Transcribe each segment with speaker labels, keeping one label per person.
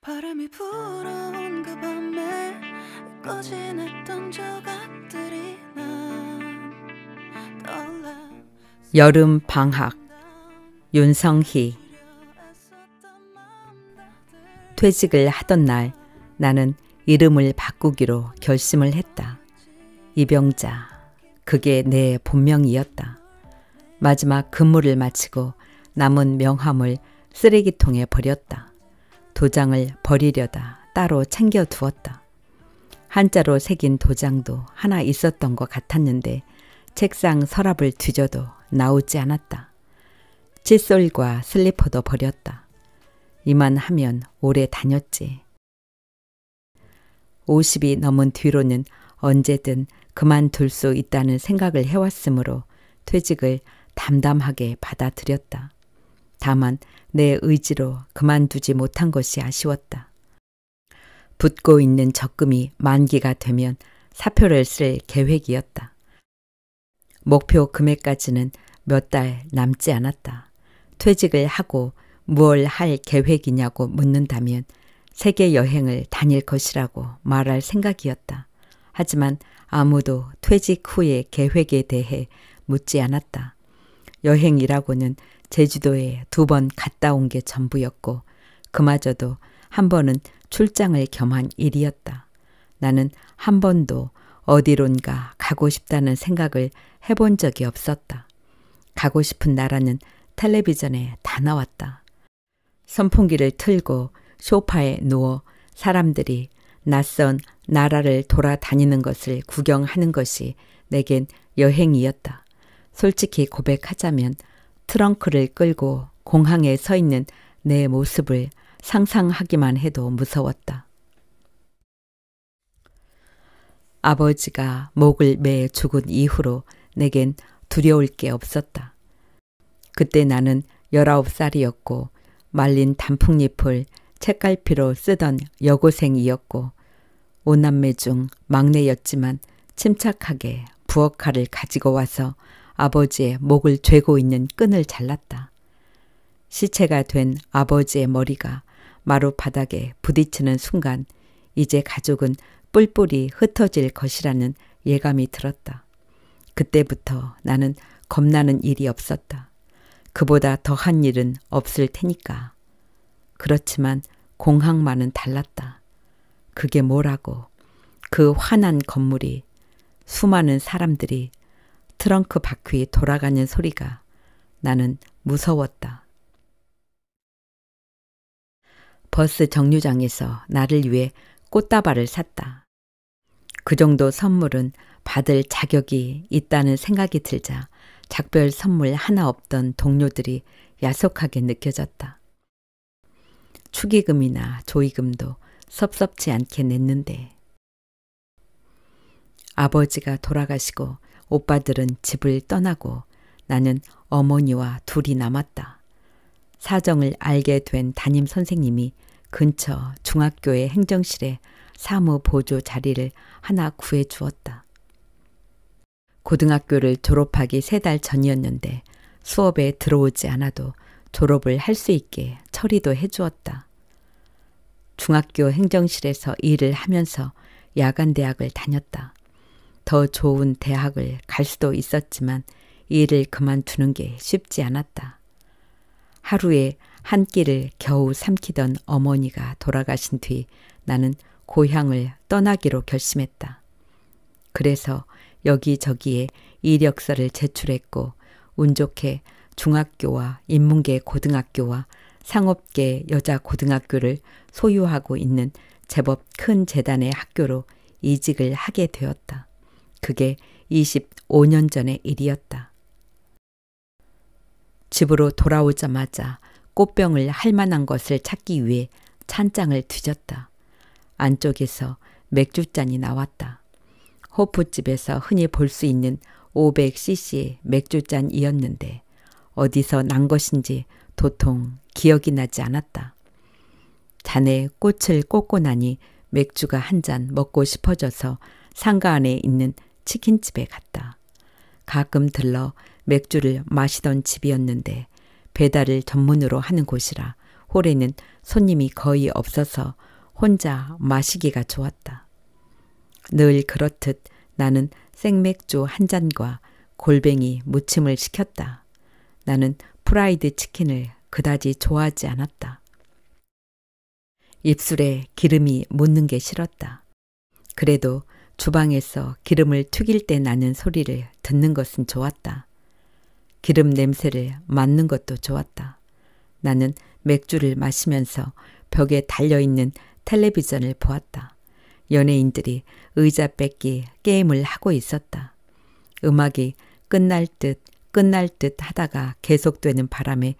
Speaker 1: 바람이 불어온 그 밤에 꺼진 했던 조각들이 난 떠올라.
Speaker 2: 여름 방학 윤성희. 퇴직을 하던 날 나는 이름을 바꾸기로 결심을 했다. 이병자, 그게 내 본명이었다. 마지막 근무를 마치고 남은 명함을 쓰레기통에 버렸다. 도장을 버리려다 따로 챙겨두었다. 한자로 새긴 도장도 하나 있었던 것 같았는데 책상 서랍을 뒤져도 나오지 않았다. 칫솔과 슬리퍼도 버렸다. 이만하면 오래 다녔지. 50이 넘은 뒤로는 언제든 그만둘 수 있다는 생각을 해왔으므로 퇴직을 담담하게 받아들였다. 다만 내 의지로 그만두지 못한 것이 아쉬웠다. 붙고 있는 적금이 만기가 되면 사표를 쓸 계획이었다. 목표 금액까지는 몇 달 남지 않았다. 퇴직을 하고 무얼 할 계획이냐고 묻는다면 세계 여행을 다닐 것이라고 말할 생각이었다. 하지만 아무도 퇴직 후의 계획에 대해 묻지 않았다. 여행이라고는 제주도에 2번 갔다 온 게 전부였고 그마저도 한 번은 출장을 겸한 일이었다. 나는 한 번도 어디론가 가고 싶다는 생각을 해본 적이 없었다. 가고 싶은 나라는 텔레비전에 다 나왔다. 선풍기를 틀고 소파에 누워 사람들이 낯선 나라를 돌아다니는 것을 구경하는 것이 내겐 여행이었다. 솔직히 고백하자면 트렁크를 끌고 공항에 서 있는 내 모습을 상상하기만 해도 무서웠다. 아버지가 목을 매 죽은 이후로 내겐 두려울 게 없었다. 그때 나는 19살이었고 말린 단풍잎을 책갈피로 쓰던 여고생이었고 5남매 중 막내였지만 침착하게 부엌칼을 가지고 와서 아버지의 목을 죄고 있는 끈을 잘랐다. 시체가 된 아버지의 머리가 마룻바닥에 부딪히는 순간 이제 가족은 뿔뿔이 흩어질 것이라는 예감이 들었다. 그때부터 나는 겁나는 일이 없었다. 그보다 더한 일은 없을 테니까. 그렇지만 공항만은 달랐다. 그게 뭐라고? 그 환한 건물이, 수많은 사람들이, 트렁크 바퀴 돌아가는 소리가 나는 무서웠다. 버스 정류장에서 나를 위해 꽃다발을 샀다. 그 정도 선물은 받을 자격이 있다는 생각이 들자 작별 선물 하나 없던 동료들이 야속하게 느껴졌다. 축의금이나 조의금도 섭섭지 않게 냈는데. 아버지가 돌아가시고 오빠들은 집을 떠나고 나는 어머니와 둘이 남았다. 사정을 알게 된 담임 선생님이 근처 중학교의 행정실에 사무보조 자리를 하나 구해주었다. 고등학교를 졸업하기 3달 전이었는데 수업에 들어오지 않아도 졸업을 할 수 있게 처리도 해주었다. 중학교 행정실에서 일을 하면서 야간대학을 다녔다. 더 좋은 대학을 갈 수도 있었지만 일을 그만두는 게 쉽지 않았다. 하루에 한 끼를 겨우 삼키던 어머니가 돌아가신 뒤 나는 고향을 떠나기로 결심했다. 그래서 여기저기에 이력서를 제출했고 운 좋게 중학교와 인문계 고등학교와 상업계 여자 고등학교를 소유하고 있는 제법 큰 재단의 학교로 이직을 하게 되었다. 그게 25년 전의 일이었다. 집으로 돌아오자마자 꽃병을 할 만한 것을 찾기 위해 찬장을 뒤졌다. 안쪽에서 맥주잔이 나왔다. 호프집에서 흔히 볼 수 있는 500cc의 맥주잔이었는데 어디서 난 것인지 도통 기억이 나지 않았다. 잔에 꽃을 꽂고 나니 맥주가 한 잔 먹고 싶어져서 상가 안에 있는 치킨집에 갔다. 가끔 들러 맥주를 마시던 집이었는데 배달을 전문으로 하는 곳이라 홀에는 손님이 거의 없어서 혼자 마시기가 좋았다. 늘 그렇듯 나는 생맥주 한 잔과 골뱅이 무침을 시켰다. 나는 프라이드 치킨을 그다지 좋아하지 않았다. 입술에 기름이 묻는 게 싫었다. 그래도 주방에서 기름을 튀길 때 나는 소리를 듣는 것은 좋았다. 기름 냄새를 맡는 것도 좋았다. 나는 맥주를 마시면서 벽에 달려있는 텔레비전을 보았다. 연예인들이 의자 뺏기 게임을 하고 있었다. 음악이 끝날 듯 하다가 계속되는 바람에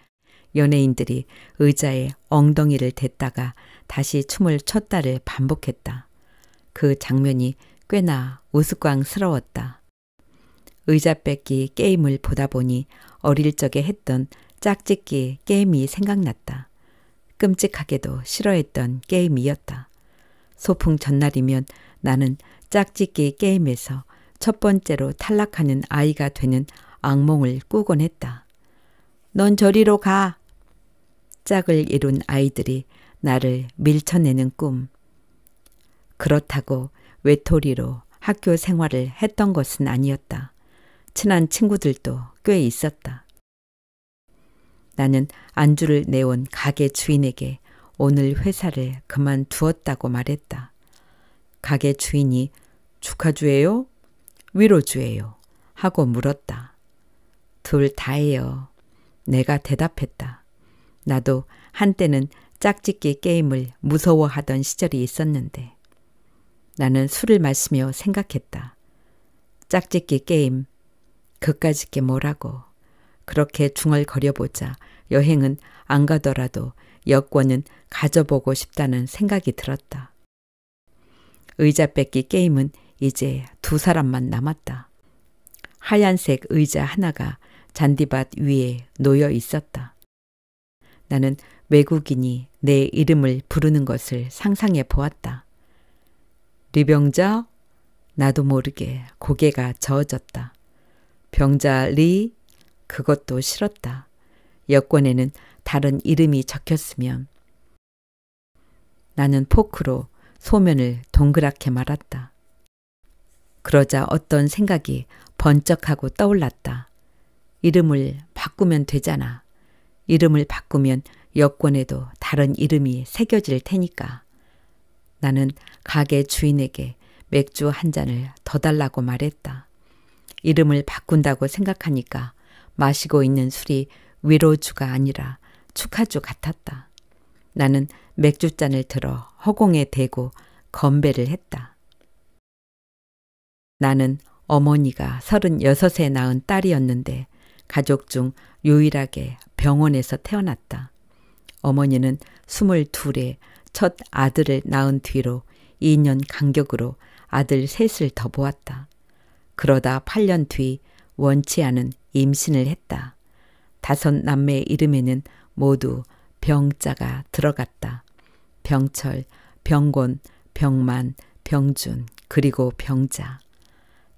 Speaker 2: 연예인들이 의자에 엉덩이를 댔다가 다시 춤을 췄다를 반복했다. 그 장면이 꽤나 우스꽝스러웠다. 의자 뺏기 게임을 보다 보니 어릴 적에 했던 짝짓기 게임이 생각났다. 끔찍하게도 싫어했던 게임이었다. 소풍 전날이면 나는 짝짓기 게임에서 첫 번째로 탈락하는 아이가 되는 악몽을 꾸곤 했다. 넌 저리로 가. 짝을 이룬 아이들이 나를 밀쳐내는 꿈. 그렇다고 외톨이로 학교 생활을 했던 것은 아니었다. 친한 친구들도 꽤 있었다. 나는 안주를 내온 가게 주인에게 오늘 회사를 그만두었다고 말했다. 가게 주인이 축하주예요? 위로주예요? 하고 물었다. 둘 다예요. 내가 대답했다. 나도 한때는 짝짓기 게임을 무서워하던 시절이 있었는데 나는 술을 마시며 생각했다. 짝짓기 게임, 그까짓 게 뭐라고. 그렇게 중얼거려보자 여행은 안 가더라도 여권은 가져보고 싶다는 생각이 들었다. 의자 뺏기 게임은 이제 두 사람만 남았다. 하얀색 의자 하나가 잔디밭 위에 놓여 있었다. 나는 외국인이 내 이름을 부르는 것을 상상해 보았다. 리병자? 나도 모르게 고개가 저어졌다. 병자 리? 그것도 싫었다. 여권에는 다른 이름이 적혔으면. 나는 포크로 소면을 동그랗게 말았다. 그러자 어떤 생각이 번쩍하고 떠올랐다. 이름을 바꾸면 되잖아. 이름을 바꾸면 여권에도 다른 이름이 새겨질 테니까. 나는 가게 주인에게 맥주 한 잔을 더 달라고 말했다. 이름을 바꾼다고 생각하니까 마시고 있는 술이 위로주가 아니라 축하주 같았다. 나는 맥주잔을 들어 허공에 대고 건배를 했다. 나는 어머니가 36에 낳은 딸이었는데 가족 중 유일하게 병원에서 태어났다. 어머니는 22에 첫 아들을 낳은 뒤로 2년 간격으로 아들 셋을 더 보았다. 그러다 8년 뒤 원치 않은 임신을 했다. 5 남매 이름에는 모두 병자가 들어갔다. 병철, 병곤, 병만, 병준, 그리고 병자.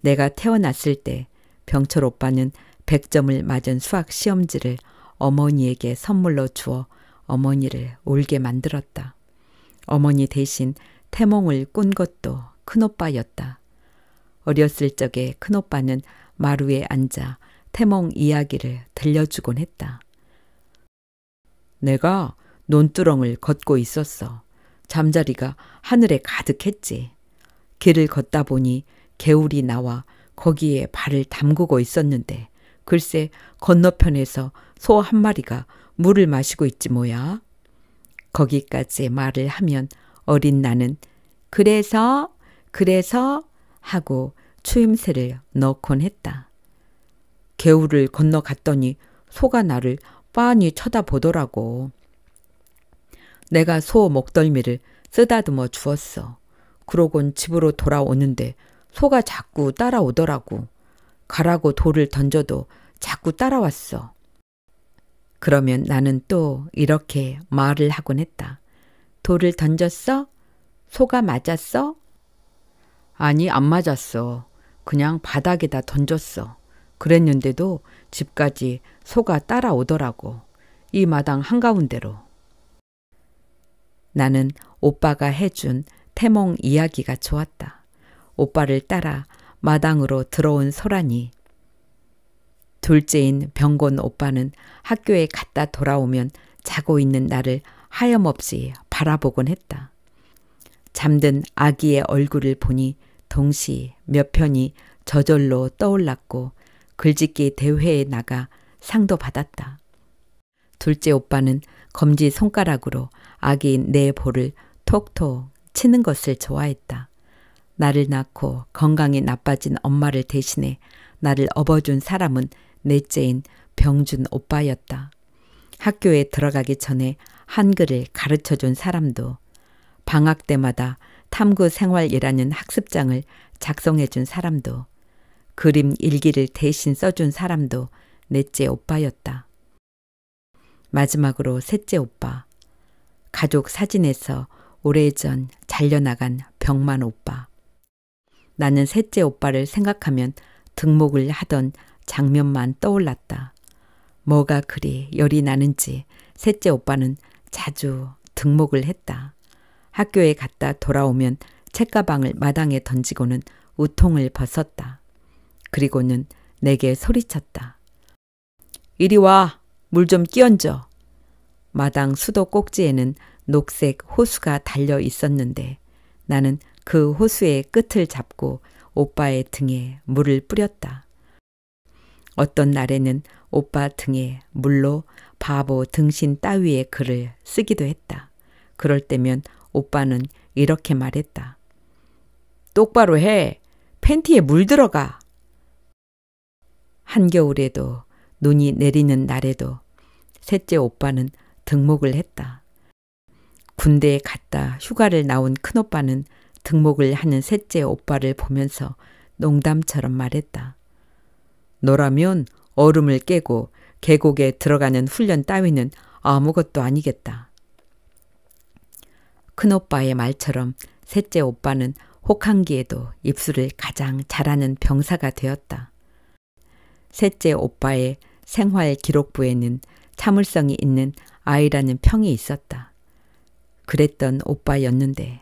Speaker 2: 내가 태어났을 때 병철 오빠는 100점을 맞은 수학 시험지를 어머니에게 선물로 주어 어머니를 울게 만들었다. 어머니 대신 태몽을 꾼 것도 큰오빠였다. 어렸을 적에 큰오빠는 마루에 앉아 태몽 이야기를 들려주곤 했다. 내가 논두렁을 걷고 있었어. 잠자리가 하늘에 가득했지. 길을 걷다 보니 개울이 나와 거기에 발을 담그고 있었는데 글쎄 건너편에서 소 한 마리가 물을 마시고 있지 뭐야. 거기까지 말을 하면 어린 나는 그래서 하고 추임새를 넣곤 했다. 개울을 건너갔더니 소가 나를 빤히 쳐다보더라고. 내가 소 목덜미를 쓰다듬어 주었어. 그러곤 집으로 돌아오는데 소가 자꾸 따라오더라고. 가라고 돌을 던져도 자꾸 따라왔어. 그러면 나는 또 이렇게 말을 하곤 했다. 돌을 던졌어? 소가 맞았어? 아니, 안 맞았어. 그냥 바닥에다 던졌어. 그랬는데도 집까지 소가 따라오더라고. 이 마당 한가운데로. 나는 오빠가 해준 태몽 이야기가 좋았다. 오빠를 따라 마당으로 들어온 소란이. 둘째인 병곤 오빠는 학교에 갔다 돌아오면 자고 있는 나를 하염없이 바라보곤 했다. 잠든 아기의 얼굴을 보니 동시 몇 편이 저절로 떠올랐고 글짓기 대회에 나가 상도 받았다. 둘째 오빠는 검지 손가락으로 아기인 내 볼을 톡톡 치는 것을 좋아했다. 나를 낳고 건강이 나빠진 엄마를 대신해 나를 업어준 사람은 넷째인 병준 오빠였다. 학교에 들어가기 전에 한글을 가르쳐준 사람도, 방학 때마다 탐구생활이라는 학습장을 작성해준 사람도, 그림 일기를 대신 써준 사람도 넷째 오빠였다. 마지막으로 셋째 오빠, 가족 사진에서 오래전 잘려나간 병만 오빠. 나는 셋째 오빠를 생각하면 등목을 하던 장면만 떠올랐다. 뭐가 그리 열이 나는지 셋째 오빠는 자주 등목을 했다. 학교에 갔다 돌아오면 책가방을 마당에 던지고는 우통을 벗었다. 그리고는 내게 소리쳤다. 이리 와, 물 좀 끼얹어. 마당 수도 꼭지에는 녹색 호수가 달려 있었는데 나는 그 호수의 끝을 잡고 오빠의 등에 물을 뿌렸다. 어떤 날에는 오빠 등에 물로 바보 등신 따위의 글을 쓰기도 했다. 그럴 때면 오빠는 이렇게 말했다. 똑바로 해. 팬티에 물 들어가. 한겨울에도 눈이 내리는 날에도 셋째 오빠는 등목을 했다. 군대에 갔다 휴가를 나온 큰오빠는 등목을 하는 셋째 오빠를 보면서 농담처럼 말했다. 너라면 얼음을 깨고 계곡에 들어가는 훈련 따위는 아무것도 아니겠다. 큰오빠의 말처럼 셋째 오빠는 혹한기에도 입술을 가장 잘하는 병사가 되었다. 셋째 오빠의 생활 기록부에는 참을성이 있는 아이라는 평이 있었다. 그랬던 오빠였는데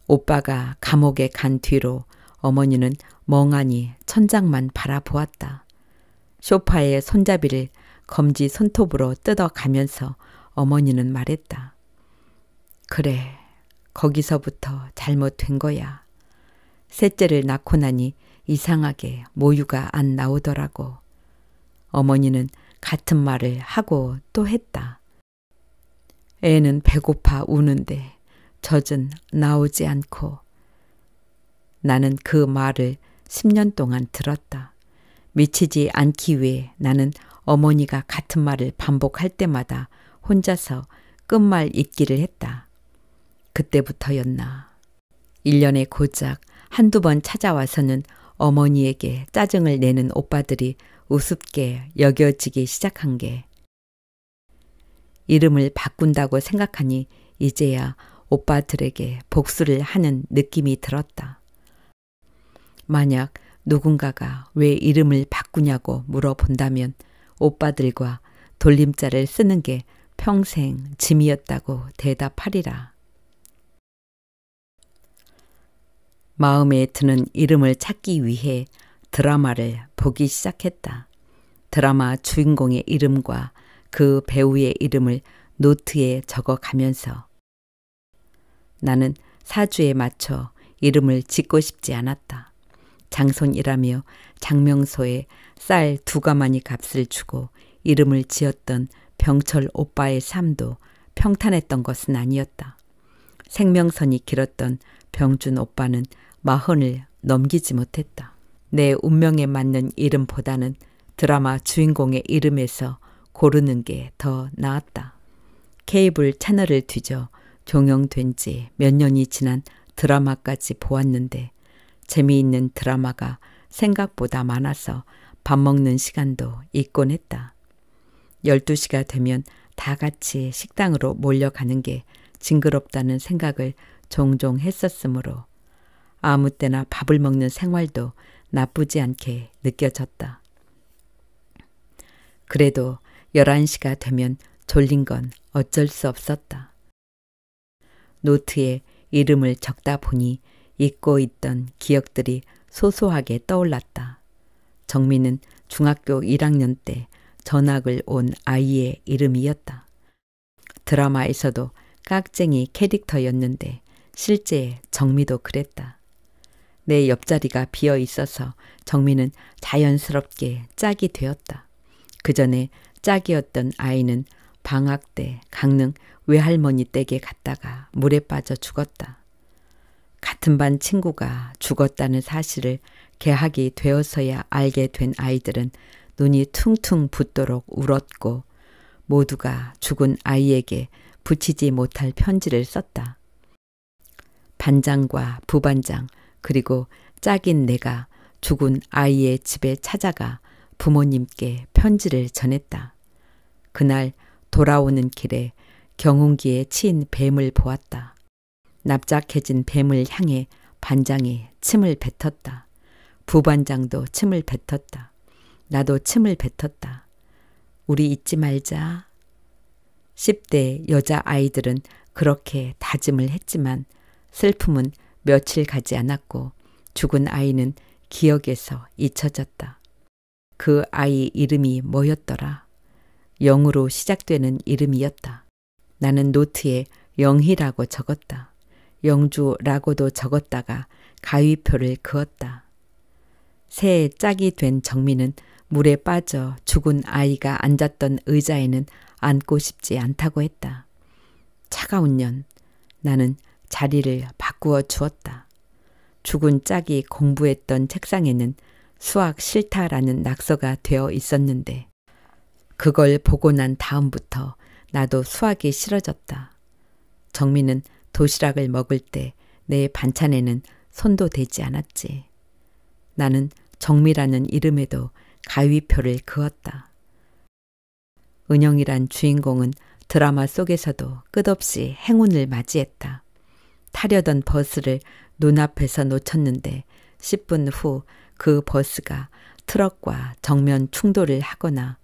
Speaker 2: 오빠가 감옥에 간 뒤로 어머니는 멍하니 천장만 바라보았다. 소파의 손잡이를 검지 손톱으로 뜯어가면서 어머니는 말했다. 그래, 거기서부터 잘못된 거야. 셋째를 낳고 나니 이상하게 모유가 안 나오더라고. 어머니는 같은 말을 하고 또 했다. 애는 배고파 우는데 젖은 나오지 않고. 나는 그 말을 10년 동안 들었다. 미치지 않기 위해 나는 어머니가 같은 말을 반복할 때마다 혼자서 끝말 잇기를 했다. 그때부터였나. 1년에 고작 한두 번 찾아와서는 어머니에게 짜증을 내는 오빠들이 우습게 여겨지기 시작한 게 이름을 바꾼다고 생각하니 이제야 오빠들에게 복수를 하는 느낌이 들었다. 만약 누군가가 왜 이름을 바꾸냐고 물어본다면 오빠들과 돌림자를 쓰는 게 평생 짐이었다고 대답하리라. 마음에 드는 이름을 찾기 위해 드라마를 보기 시작했다. 드라마 주인공의 이름과 그 배우의 이름을 노트에 적어가면서 나는 사주에 맞춰 이름을 짓고 싶지 않았다. 장손이라며 장명소에 쌀 2가마니 값을 주고 이름을 지었던 병철 오빠의 삶도 평탄했던 것은 아니었다. 생명선이 길었던 병준 오빠는 40을 넘기지 못했다. 내 운명에 맞는 이름보다는 드라마 주인공의 이름에서 고르는 게 더 나았다. 케이블 채널을 뒤져 종영된 지 몇 년이 지난 드라마까지 보았는데 재미있는 드라마가 생각보다 많아서 밥 먹는 시간도 있곤 했다. 12시가 되면 다 같이 식당으로 몰려가는 게 징그럽다는 생각을 종종 했었으므로 아무 때나 밥을 먹는 생활도 나쁘지 않게 느껴졌다. 그래도 11시가 되면 졸린 건 어쩔 수 없었다. 노트에 이름을 적다 보니 잊고 있던 기억들이 소소하게 떠올랐다. 정민은 중학교 1학년 때 전학을 온 아이의 이름이었다. 드라마에서도 깍쟁이 캐릭터였는데 실제 정미도 그랬다. 내 옆자리가 비어 있어서 정미는 자연스럽게 짝이 되었다. 그 전에 짝이었던 아이는 방학 때 강릉 외할머니 댁에 갔다가 물에 빠져 죽었다. 같은 반 친구가 죽었다는 사실을 개학이 되어서야 알게 된 아이들은 눈이 퉁퉁 붓도록 울었고 모두가 죽은 아이에게 붙이지 못할 편지를 썼다. 반장과 부반장 그리고 짝인 내가 죽은 아이의 집에 찾아가 부모님께 편지를 전했다. 그날 돌아오는 길에 경운기에 치인 뱀을 보았다. 납작해진 뱀을 향해 반장이 침을 뱉었다. 부반장도 침을 뱉었다. 나도 침을 뱉었다. 우리 잊지 말자. 10대 여자아이들은 그렇게 다짐을 했지만 슬픔은 며칠 가지 않았고 죽은 아이는 기억에서 잊혀졌다. 그 아이 이름이 뭐였더라? 영으로 시작되는 이름이었다. 나는 노트에 영희라고 적었다. 영주라고도 적었다가 가위표를 그었다. 새해 짝이 된 정민은 물에 빠져 죽은 아이가 앉았던 의자에는 앉고 싶지 않다고 했다. 차가운 년, 나는 자리를 바꾸어 주었다. 죽은 짝이 공부했던 책상에는 수학 싫다라는 낙서가 되어 있었는데 그걸 보고 난 다음부터 나도 수학이 싫어졌다. 정민은 도시락을 먹을 때 내 반찬에는 손도 대지 않았지. 나는 정미라는 이름에도 가위표를 그었다. 은영이란 주인공은 드라마 속에서도 끝없이 행운을 맞이했다. 타려던 버스를 눈앞에서 놓쳤는데 10분 후 그 버스가 트럭과 정면 충돌을 하거나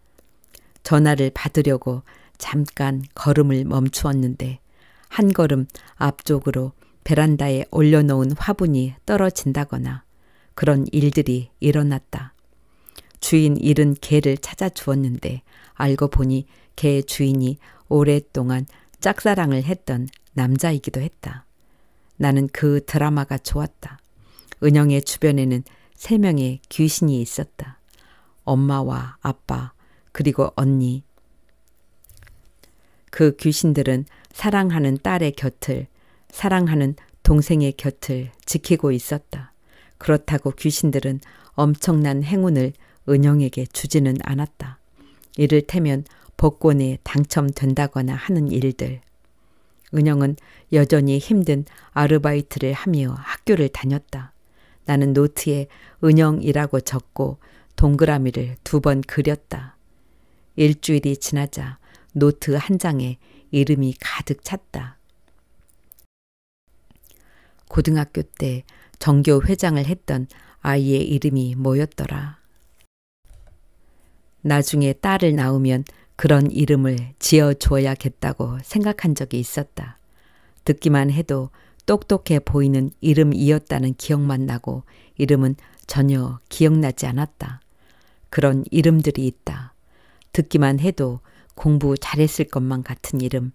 Speaker 2: 전화를 받으려고 잠깐 걸음을 멈추었는데 한 걸음 앞쪽으로 베란다에 올려놓은 화분이 떨어진다거나 그런 일들이 일어났다. 주인 잃은 개를 찾아주었는데 알고 보니 개 주인이 오랫동안 짝사랑을 했던 남자이기도 했다. 나는 그 드라마가 좋았다. 은영의 주변에는 3명의 귀신이 있었다. 엄마와 아빠 그리고 언니. 그 귀신들은 사랑하는 딸의 곁을, 사랑하는 동생의 곁을 지키고 있었다. 그렇다고 귀신들은 엄청난 행운을 은영에게 주지는 않았다. 이를테면 복권에 당첨된다거나 하는 일들. 은영은 여전히 힘든 아르바이트를 하며 학교를 다녔다. 나는 노트에 은영이라고 적고 동그라미를 2번 그렸다. 일주일이 지나자 노트 한 장에 이름이 가득 찼다. 고등학교 때 정교 회장을 했던 아이의 이름이 뭐였더라? 나중에 딸을 낳으면 그런 이름을 지어줘야겠다고 생각한 적이 있었다. 듣기만 해도 똑똑해 보이는 이름이었다는 기억만 나고 이름은 전혀 기억나지 않았다. 그런 이름들이 있다. 듣기만 해도 공부 잘했을 것만 같은 이름.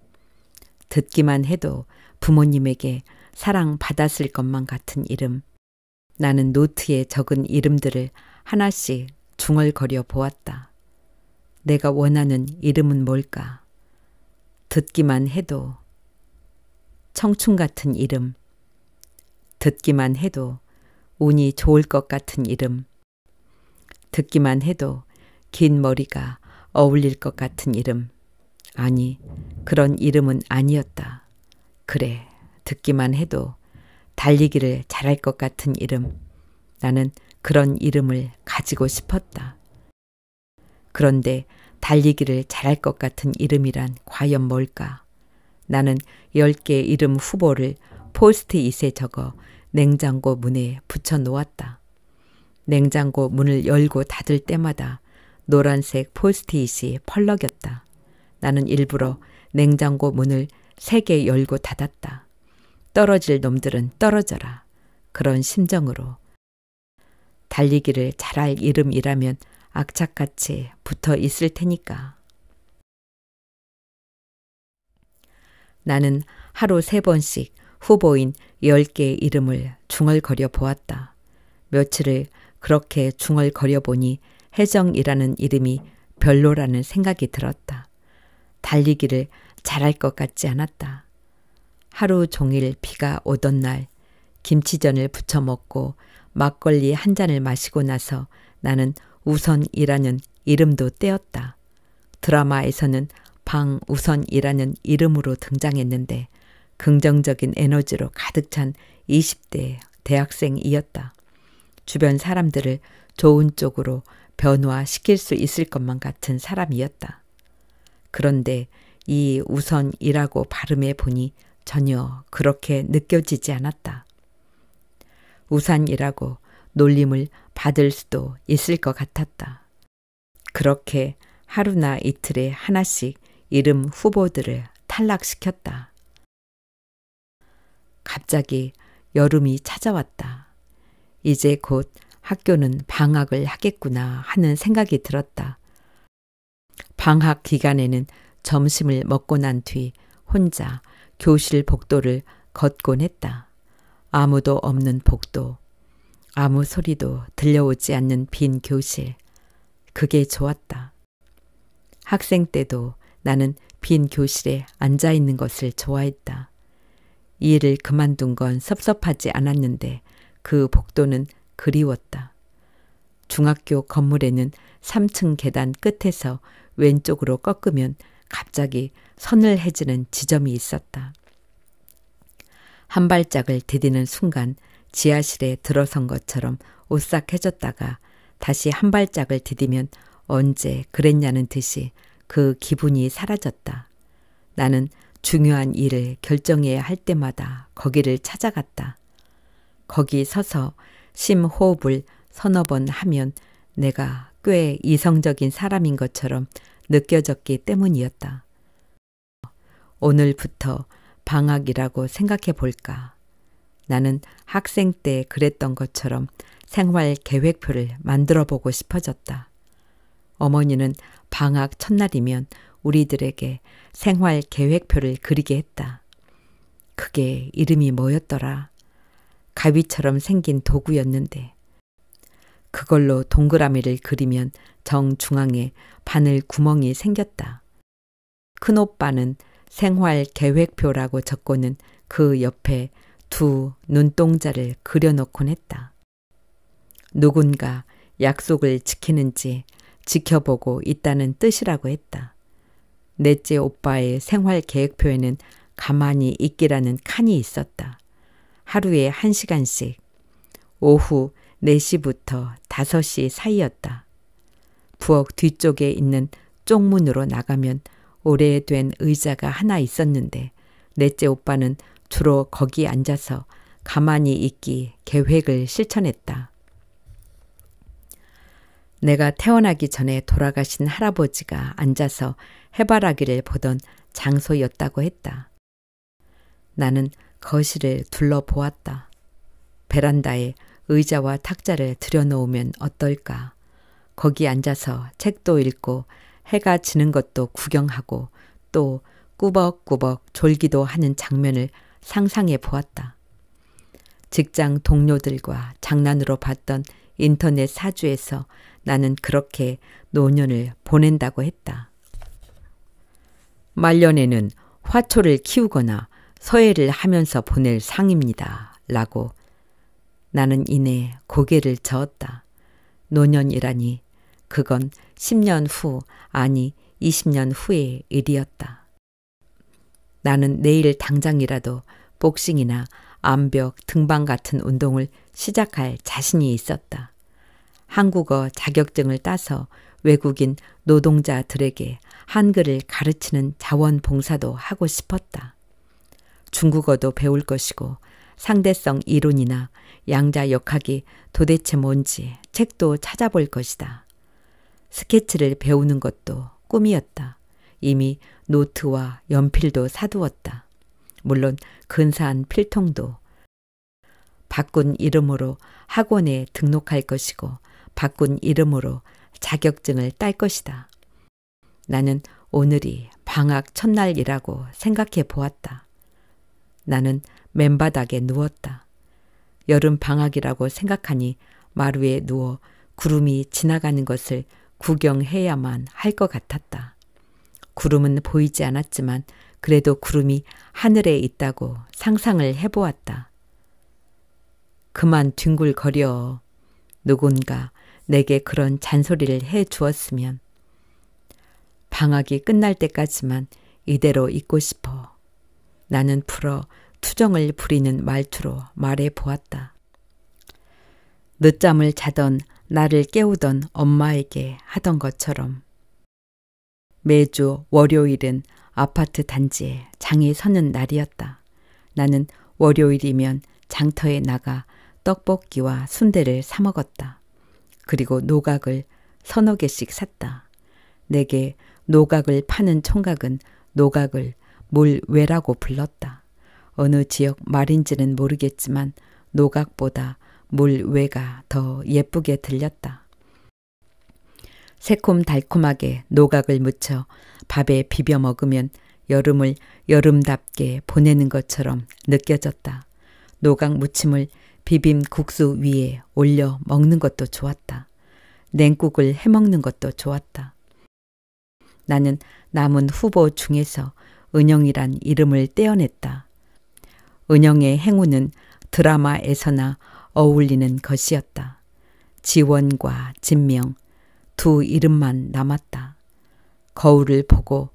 Speaker 2: 듣기만 해도 부모님에게 사랑받았을 것만 같은 이름. 나는 노트에 적은 이름들을 하나씩 중얼거려 보았다. 내가 원하는 이름은 뭘까? 듣기만 해도 청춘 같은 이름. 듣기만 해도 운이 좋을 것 같은 이름. 듣기만 해도 긴 머리가 어울릴 것 같은 이름. 아니, 그런 이름은 아니었다. 그래, 듣기만 해도 달리기를 잘할 것 같은 이름. 나는 그런 이름을 가지고 싶었다. 그런데 달리기를 잘할 것 같은 이름이란 과연 뭘까? 나는 10개 이름 후보를 포스트잇에 적어 냉장고 문에 붙여 놓았다. 냉장고 문을 열고 닫을 때마다 노란색 포스트잇이 펄럭였다. 나는 일부러 냉장고 문을 3개 열고 닫았다. 떨어질 놈들은 떨어져라. 그런 심정으로 달리기를 잘할 이름이라면 악착같이 붙어 있을 테니까. 나는 하루 3번씩 후보인 10개의 이름을 중얼거려 보았다. 며칠을 그렇게 중얼거려 보니 혜정이라는 이름이 별로라는 생각이 들었다. 달리기를 잘할 것 같지 않았다. 하루 종일 비가 오던 날 김치전을 부쳐 먹고 막걸리 한 잔을 마시고 나서 나는 우선이라는 이름도 떼었다. 드라마에서는 방우선이라는 이름으로 등장했는데 긍정적인 에너지로 가득 찬 20대 대학생이었다. 주변 사람들을 좋은 쪽으로 변화시킬 수 있을 것만 같은 사람이었다. 그런데 이 우선이라고 발음해 보니 전혀 그렇게 느껴지지 않았다. 우산이라고 놀림을 받을 수도 있을 것 같았다. 그렇게 하루나 이틀에 하나씩 이름 후보들을 탈락시켰다. 갑자기 여름이 찾아왔다. 이제 곧 학교는 방학을 하겠구나 하는 생각이 들었다. 방학 기간에는 점심을 먹고 난 뒤 혼자 교실 복도를 걷곤 했다. 아무도 없는 복도, 아무 소리도 들려오지 않는 빈 교실. 그게 좋았다. 학생 때도 나는 빈 교실에 앉아 있는 것을 좋아했다. 이 일을 그만둔 건 섭섭하지 않았는데 그 복도는 그리웠다. 중학교 건물에는 3층 계단 끝에서 왼쪽으로 꺾으면 갑자기 서늘해지는 지점이 있었다. 한 발짝을 디디는 순간 지하실에 들어선 것처럼 오싹해졌다가 다시 한 발짝을 디디면 언제 그랬냐는 듯이 그 기분이 사라졌다. 나는 중요한 일을 결정해야 할 때마다 거기를 찾아갔다. 거기 서서 심호흡을 서너 번 하면 내가 꽤 이성적인 사람인 것처럼 느껴졌기 때문이었다. 오늘부터 방학이라고 생각해 볼까. 나는 학생 때 그랬던 것처럼 생활 계획표를 만들어 보고 싶어졌다. 어머니는 방학 첫날이면 우리들에게 생활 계획표를 그리게 했다. 그게 이름이 뭐였더라? 가위처럼 생긴 도구였는데 그걸로 동그라미를 그리면 정중앙에 바늘 구멍이 생겼다. 큰오빠는 생활 계획표라고 적고는 그 옆에 2 눈동자를 그려놓곤 했다. 누군가 약속을 지키는지 지켜보고 있다는 뜻이라고 했다. 넷째 오빠의 생활 계획표에는 가만히 있기라는 칸이 있었다. 하루에 1시간씩 오후 4시부터 5시 사이였다. 부엌 뒤쪽에 있는 쪽문으로 나가면 오래된 의자가 하나 있었는데 넷째 오빠는 주로 거기 앉아서 가만히 있기 계획을 실천했다. 내가 태어나기 전에 돌아가신 할아버지가 앉아서 해바라기를 보던 장소였다고 했다. 나는 거실을 둘러보았다. 베란다에 의자와 탁자를 들여놓으면 어떨까. 거기 앉아서 책도 읽고 해가 지는 것도 구경하고 또 꾸벅꾸벅 졸기도 하는 장면을 상상해 보았다. 직장 동료들과 장난으로 봤던 인터넷 사주에서 나는 그렇게 노년을 보낸다고 했다. 말년에는 화초를 키우거나 서예를 하면서 보낼 상입니다. 라고 나는 이내 고개를 저었다. 노년이라니 그건 10년 후 아니 20년 후의 일이었다. 나는 내일 당장이라도 복싱이나 암벽 등반 같은 운동을 시작할 자신이 있었다. 한국어 자격증을 따서 외국인 노동자들에게 한글을 가르치는 자원봉사도 하고 싶었다. 중국어도 배울 것이고 상대성 이론이나 양자역학이 도대체 뭔지 책도 찾아볼 것이다. 스케치를 배우는 것도 꿈이었다. 이미 노트와 연필도 사두었다. 물론 근사한 필통도 바꾼 이름으로 학원에 등록할 것이고 바꾼 이름으로 자격증을 딸 것이다. 나는 오늘이 방학 첫날이라고 생각해 보았다. 나는 맨바닥에 누웠다. 여름 방학이라고 생각하니 마루에 누워 구름이 지나가는 것을 구경해야만 할 것 같았다. 구름은 보이지 않았지만 그래도 구름이 하늘에 있다고 상상을 해보았다. 그만 뒹굴거려. 누군가 내게 그런 잔소리를 해 주었으면. 방학이 끝날 때까지만 이대로 있고 싶어. 나는 풀어 투정을 부리는 말투로 말해 보았다. 늦잠을 자던 나를 깨우던 엄마에게 하던 것처럼. 매주 월요일은 아파트 단지에 장이 서는 날이었다. 나는 월요일이면 장터에 나가 떡볶이와 순대를 사 먹었다. 그리고 노각을 서너 개씩 샀다. 내게 노각을 파는 총각은 노각을 물외라고 불렀다. 어느 지역 말인지는 모르겠지만 노각보다 물외가 더 예쁘게 들렸다. 새콤달콤하게 노각을 무쳐 밥에 비벼 먹으면 여름을 여름답게 보내는 것처럼 느껴졌다. 노각 무침을 비빔국수 위에 올려 먹는 것도 좋았다. 냉국을 해먹는 것도 좋았다. 나는 남은 후보 중에서 은영이란 이름을 떼어냈다. 은영의 행운은 드라마에서나 어울리는 것이었다. 지원과 진명 두 이름만 남았다. 거울을 보고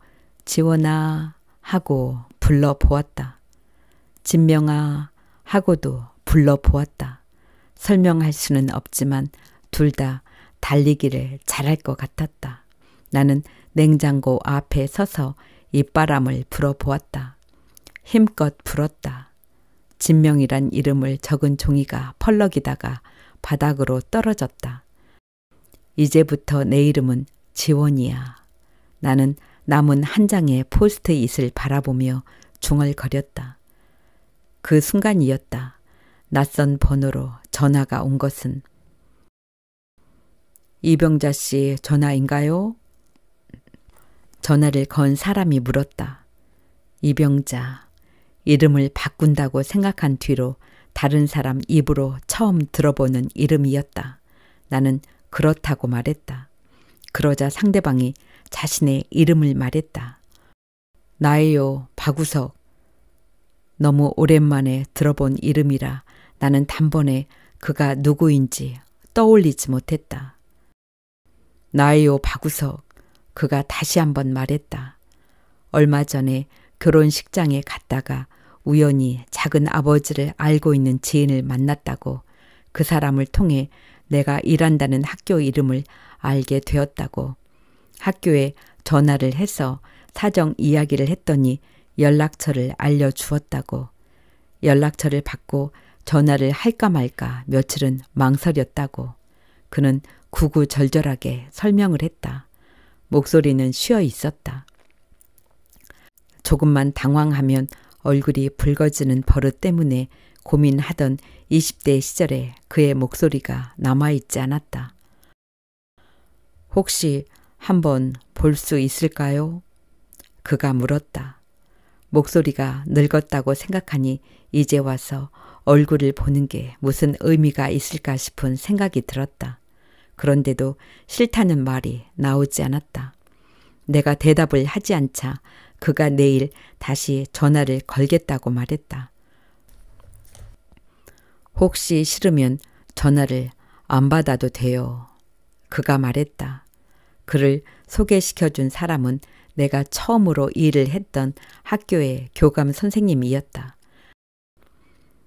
Speaker 2: 지원아 하고 불러보았다. 진명아 하고도 불러보았다. 설명할 수는 없지만 둘 다 달리기를 잘할 것 같았다. 나는 냉장고 앞에 서서 입바람을 불어보았다. 힘껏 불었다. 진명이란 이름을 적은 종이가 펄럭이다가 바닥으로 떨어졌다. 이제부터 내 이름은 지원이야. 나는 남은 한 장의 포스트잇을 바라보며 중얼거렸다. 그 순간이었다. 낯선 번호로 전화가 온 것은. 이병자 씨 전화인가요? 전화를 건 사람이 물었다. 이병자. 이름을 바꾼다고 생각한 뒤로 다른 사람 입으로 처음 들어보는 이름이었다. 나는 그렇다고 말했다. 그러자 상대방이 자신의 이름을 말했다. 나예요, 박우석. 너무 오랜만에 들어본 이름이라 나는 단번에 그가 누구인지 떠올리지 못했다. 나예요, 박우석. 그가 다시 한번 말했다. 얼마 전에 결혼식장에 갔다가 우연히 작은 아버지를 알고 있는 지인을 만났다고, 그 사람을 통해 내가 일한다는 학교 이름을 알게 되었다고, 학교에 전화를 해서 사정 이야기를 했더니 연락처를 알려주었다고, 연락처를 받고 전화를 할까 말까 며칠은 망설였다고, 그는 구구절절하게 설명을 했다. 목소리는 쉬어 있었다. 조금만 당황하면 얼굴이 붉어지는 버릇 때문에 고민하던 20대 시절에 그의 목소리가 남아있지 않았다. 혹시 한번 볼 수 있을까요? 그가 물었다. 목소리가 늙었다고 생각하니 이제 와서 얼굴을 보는 게 무슨 의미가 있을까 싶은 생각이 들었다. 그런데도 싫다는 말이 나오지 않았다. 내가 대답을 하지 않자 그가 내일 다시 전화를 걸겠다고 말했다. 혹시 싫으면 전화를 안 받아도 돼요. 그가 말했다. 그를 소개시켜준 사람은 내가 처음으로 일을 했던 학교의 교감 선생님이었다.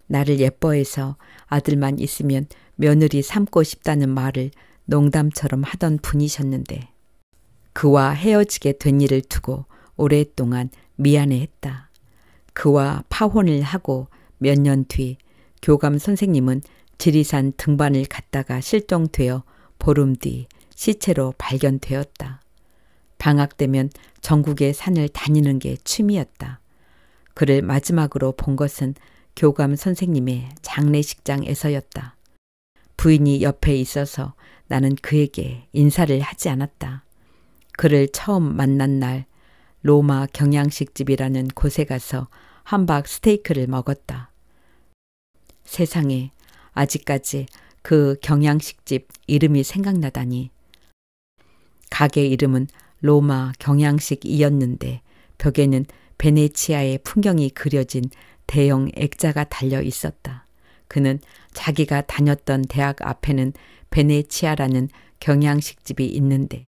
Speaker 2: 나를 예뻐해서 아들만 있으면 며느리 삼고 싶다는 말을 농담처럼 하던 분이셨는데 그와 헤어지게 된 일을 두고 오랫동안 미안해했다. 그와 파혼을 하고 몇 년 뒤 교감 선생님은 지리산 등반을 갔다가 실종되어 보름 뒤 시체로 발견되었다. 방학 되면 전국의 산을 다니는 게 취미였다. 그를 마지막으로 본 것은 교감 선생님의 장례식장에서였다. 부인이 옆에 있어서 나는 그에게 인사를 하지 않았다. 그를 처음 만난 날 로마 경양식집이라는 곳에 가서 함박 스테이크를 먹었다. 세상에 아직까지 그 경양식집 이름이 생각나다니. 가게 이름은 로마 경양식이었는데 벽에는 베네치아의 풍경이 그려진 대형 액자가 달려 있었다. 그는 자기가 다녔던 대학 앞에는 베네치아라는 경양식집이 있는데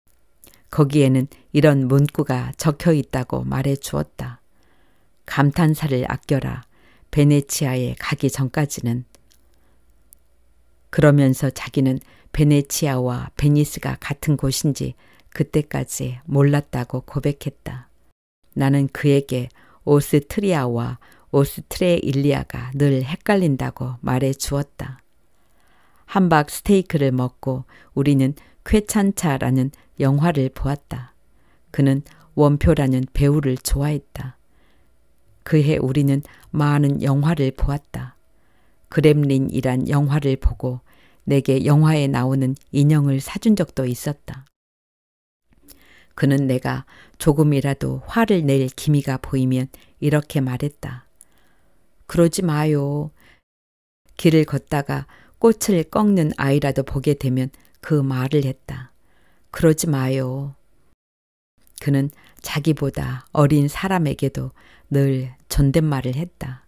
Speaker 2: 거기에는 이런 문구가 적혀 있다고 말해 주었다. 감탄사를 아껴라. 베네치아에 가기 전까지는. 그러면서 자기는 베네치아와 베니스가 같은 곳인지 그때까지 몰랐다고 고백했다. 나는 그에게 오스트리아와 오스트레일리아가 늘 헷갈린다고 말해 주었다. 함박 스테이크를 먹고 우리는 쾌찬차라는 영화를 보았다. 그는 원표라는 배우를 좋아했다. 그해 우리는 많은 영화를 보았다. 그렘린이란 영화를 보고 내게 영화에 나오는 인형을 사준 적도 있었다. 그는 내가 조금이라도 화를 낼 기미가 보이면 이렇게 말했다. 그러지 마요. 길을 걷다가 꽃을 꺾는 아이라도 보게 되면 그 말을 했다. 그러지 마요. 그는 자기보다 어린 사람에게도 늘 존댓말을 했다.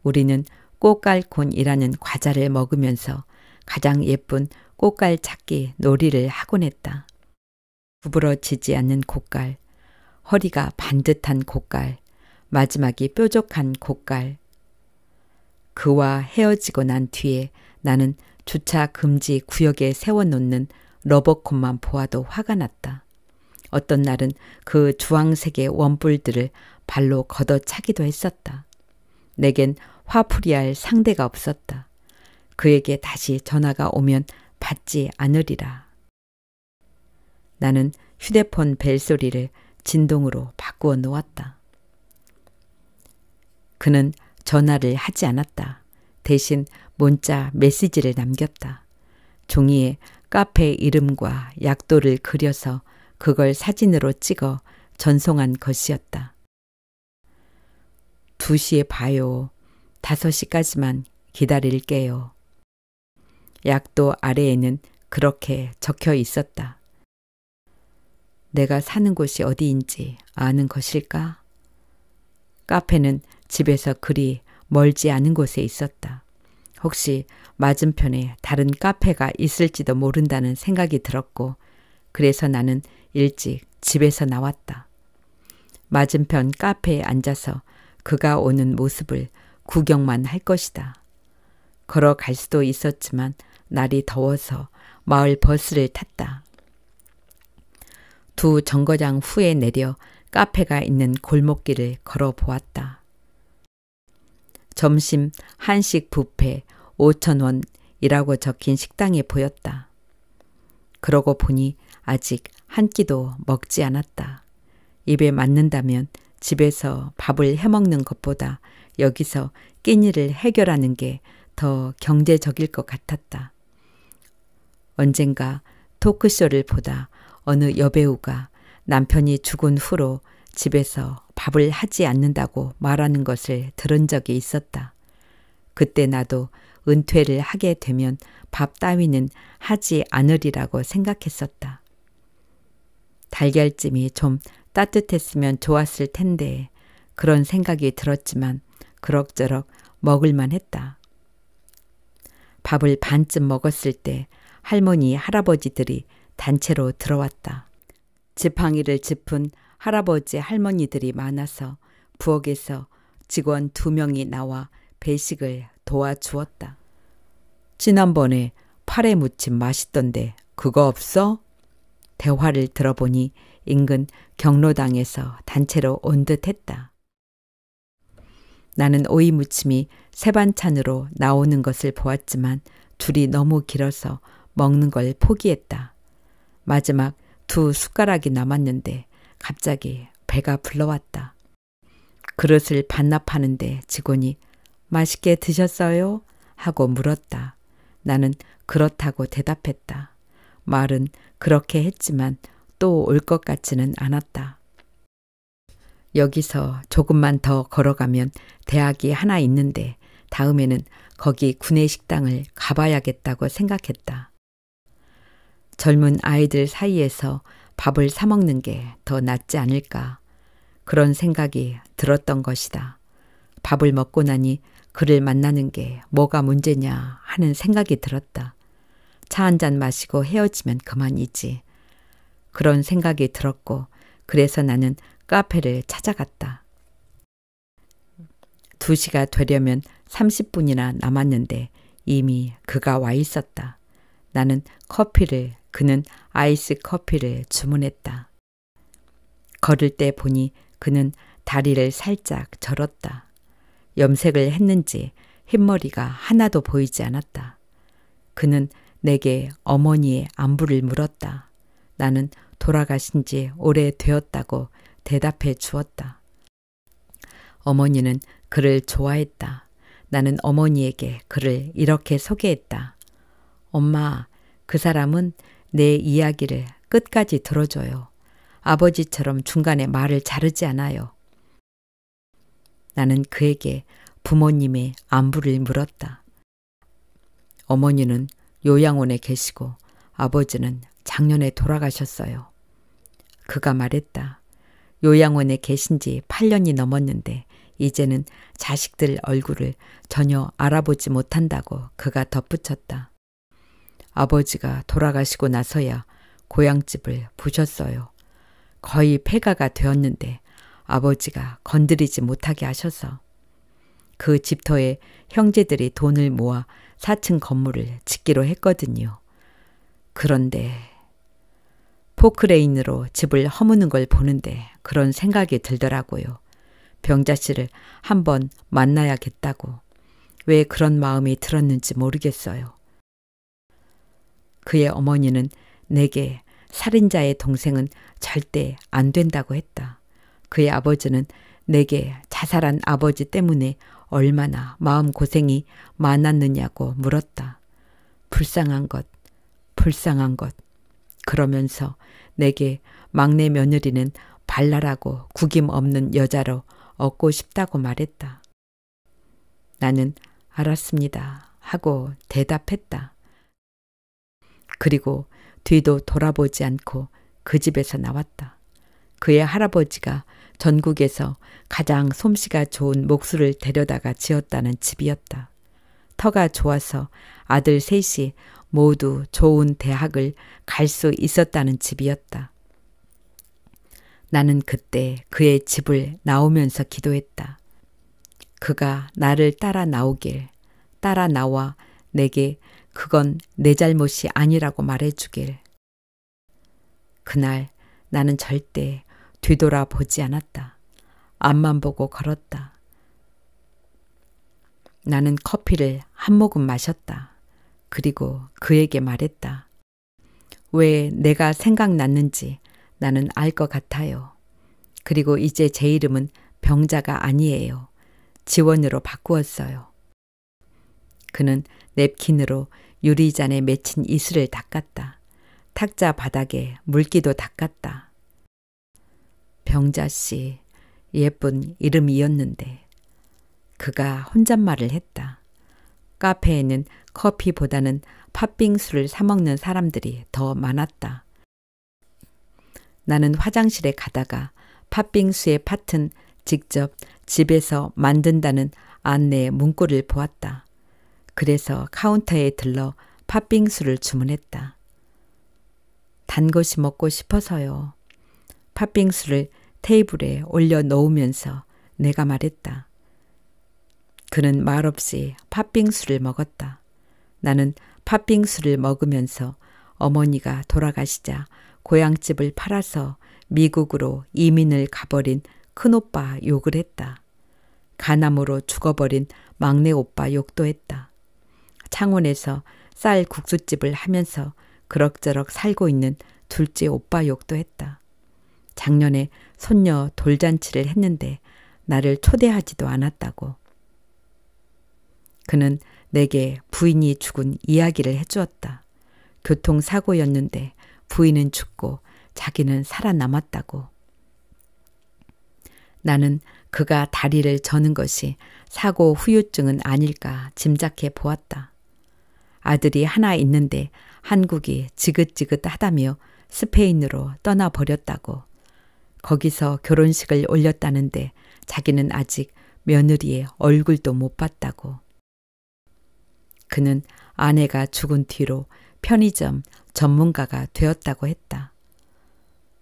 Speaker 2: 우리는 꽃갈콘이라는 과자를 먹으면서 가장 예쁜 꽃갈 찾기 놀이를 하곤 했다. 구부러지지 않는 꽃갈, 허리가 반듯한 꽃갈, 마지막이 뾰족한 꽃갈. 그와 헤어지고 난 뒤에 나는 주차 금지 구역에 세워놓는 러버콘만 보아도 화가 났다. 어떤 날은 그 주황색의 원뿔들을 발로 걷어차기도 했었다. 내겐 화풀이할 상대가 없었다. 그에게 다시 전화가 오면 받지 않으리라. 나는 휴대폰 벨소리를 진동으로 바꾸어 놓았다. 그는 전화를 하지 않았다. 대신 문자 메시지를 남겼다. 종이에 카페 이름과 약도를 그려서 그걸 사진으로 찍어 전송한 것이었다. 2시에 봐요. 5시까지만 기다릴게요. 약도 아래에는 그렇게 적혀 있었다. 내가 사는 곳이 어디인지 아는 것일까? 카페는 집에서 그리 멀지 않은 곳에 있었다. 혹시 맞은편에 다른 카페가 있을지도 모른다는 생각이 들었고, 그래서 나는 일찍 집에서 나왔다. 맞은편 카페에 앉아서 그가 오는 모습을 구경만 할 것이다. 걸어갈 수도 있었지만 날이 더워서 마을 버스를 탔다. 2 정거장 후에 내려 카페가 있는 골목길을 걸어보았다. 점심 한식 뷔페 5,000원이라고 적힌 식당이 보였다. 그러고 보니 아직 한 끼도 먹지 않았다. 입에 맞는다면 집에서 밥을 해먹는 것보다 여기서 끼니를 해결하는 게 더 경제적일 것 같았다. 언젠가 토크쇼를 보다 어느 여배우가 남편이 죽은 후로 집에서 밥을 하지 않는다고 말하는 것을 들은 적이 있었다. 그때 나도 은퇴를 하게 되면 밥 따위는 하지 않으리라고 생각했었다. 달걀찜이 좀 따뜻했으면 좋았을 텐데 그런 생각이 들었지만 그럭저럭 먹을만 했다. 밥을 반쯤 먹었을 때 할머니, 할아버지들이 단체로 들어왔다. 지팡이를 짚은 할아버지, 할머니들이 많아서 부엌에서 직원 2명이 나와 배식을 도와주었다. 지난번에 파래 무침 맛있던데 그거 없어? 대화를 들어보니 인근 경로당에서 단체로 온 듯했다. 나는 오이 무침이 세반찬으로 나오는 것을 보았지만 줄이 너무 길어서 먹는 걸 포기했다. 마지막 2 숟가락이 남았는데 갑자기 배가 불러왔다. 그릇을 반납하는데 직원이 맛있게 드셨어요? 하고 물었다. 나는 그렇다고 대답했다. 말은 그렇게 했지만 또 올 것 같지는 않았다. 여기서 조금만 더 걸어가면 대학이 하나 있는데 다음에는 거기 구내식당을 가봐야겠다고 생각했다. 젊은 아이들 사이에서 밥을 사 먹는 게 더 낫지 않을까. 그런 생각이 들었던 것이다. 밥을 먹고 나니 그를 만나는 게 뭐가 문제냐 하는 생각이 들었다. 차 한 잔 마시고 헤어지면 그만이지. 그런 생각이 들었고 그래서 나는 카페를 찾아갔다. 2시가 되려면 30분이나 남았는데 이미 그가 와 있었다. 나는 커피를, 그는 아이스 커피를 주문했다. 걸을 때 보니 그는 다리를 살짝 절었다. 염색을 했는지 흰머리가 하나도 보이지 않았다. 그는 내게 어머니의 안부를 물었다. 나는 돌아가신 지 오래되었다고 대답해 주었다. 어머니는 그를 좋아했다. 나는 어머니에게 그를 이렇게 소개했다. 엄마, 그 사람은 내 이야기를 끝까지 들어줘요. 아버지처럼 중간에 말을 자르지 않아요. 나는 그에게 부모님의 안부를 물었다. 어머니는 요양원에 계시고 아버지는 작년에 돌아가셨어요. 그가 말했다. 요양원에 계신 지 8년이 넘었는데 이제는 자식들 얼굴을 전혀 알아보지 못한다고 그가 덧붙였다. 아버지가 돌아가시고 나서야 고향집을 부셨어요. 거의 폐가가 되었는데 아버지가 건드리지 못하게 하셔서 그 집터에 형제들이 돈을 모아 4층 건물을 짓기로 했거든요. 그런데 포크레인으로 집을 허무는 걸 보는데 그런 생각이 들더라고요. 병자 씨를 한번 만나야겠다고. 왜 그런 마음이 들었는지 모르겠어요. 그의 어머니는 내게 살인자의 동생은 절대 안 된다고 했다. 그의 아버지는 내게 자살한 아버지 때문에 얼마나 마음고생이 많았느냐고 물었다. 불쌍한 것, 불쌍한 것. 그러면서 내게 막내 며느리는 발랄하고 구김 없는 여자로 얻고 싶다고 말했다. 나는 알았습니다 하고 대답했다. 그리고 뒤도 돌아보지 않고 그 집에서 나왔다. 그의 할아버지가 전국에서 가장 솜씨가 좋은 목수를 데려다가 지었다는 집이었다. 터가 좋아서 아들 셋이 모두 좋은 대학을 갈 수 있었다는 집이었다. 나는 그때 그의 집을 나오면서 기도했다. 그가 나를 따라 나오길, 따라 나와 내게 그건 내 잘못이 아니라고 말해주길. 그날 나는 절대 뒤돌아보지 않았다. 앞만 보고 걸었다. 나는 커피를 한 모금 마셨다. 그리고 그에게 말했다. 왜 내가 생각났는지 나는 알 것 같아요. 그리고 이제 제 이름은 병자가 아니에요. 지원으로 바꾸었어요. 그는 냅킨으로 유리잔에 맺힌 이슬을 닦았다. 탁자 바닥에 물기도 닦았다. 병자씨, 예쁜 이름이었는데. 그가 혼잣말을 했다. 카페에는 커피보다는 팥빙수를 사 먹는 사람들이 더 많았다. 나는 화장실에 가다가 팥빙수의 팥은 직접 집에서 만든다는 안내 문구를 보았다. 그래서 카운터에 들러 팥빙수를 주문했다. 단 것이 먹고 싶어서요. 팥빙수를 테이블에 올려 놓으면서 내가 말했다. 그는 말없이 팥빙수를 먹었다. 나는 팥빙수를 먹으면서 어머니가 돌아가시자 고향집을 팔아서 미국으로 이민을 가버린 큰오빠 욕을 했다. 간암으로 죽어버린 막내 오빠 욕도 했다. 창원에서 쌀 국수집을 하면서 그럭저럭 살고 있는 둘째 오빠 욕도 했다. 작년에 손녀 돌잔치를 했는데 나를 초대하지도 않았다고. 그는 내게 부인이 죽은 이야기를 해주었다. 교통사고였는데 부인은 죽고 자기는 살아남았다고. 나는 그가 다리를 저는 것이 사고 후유증은 아닐까 짐작해 보았다. 아들이 하나 있는데 한국이 지긋지긋하다며 스페인으로 떠나버렸다고. 거기서 결혼식을 올렸다는데 자기는 아직 며느리의 얼굴도 못 봤다고. 그는 아내가 죽은 뒤로 편의점 전문가가 되었다고 했다.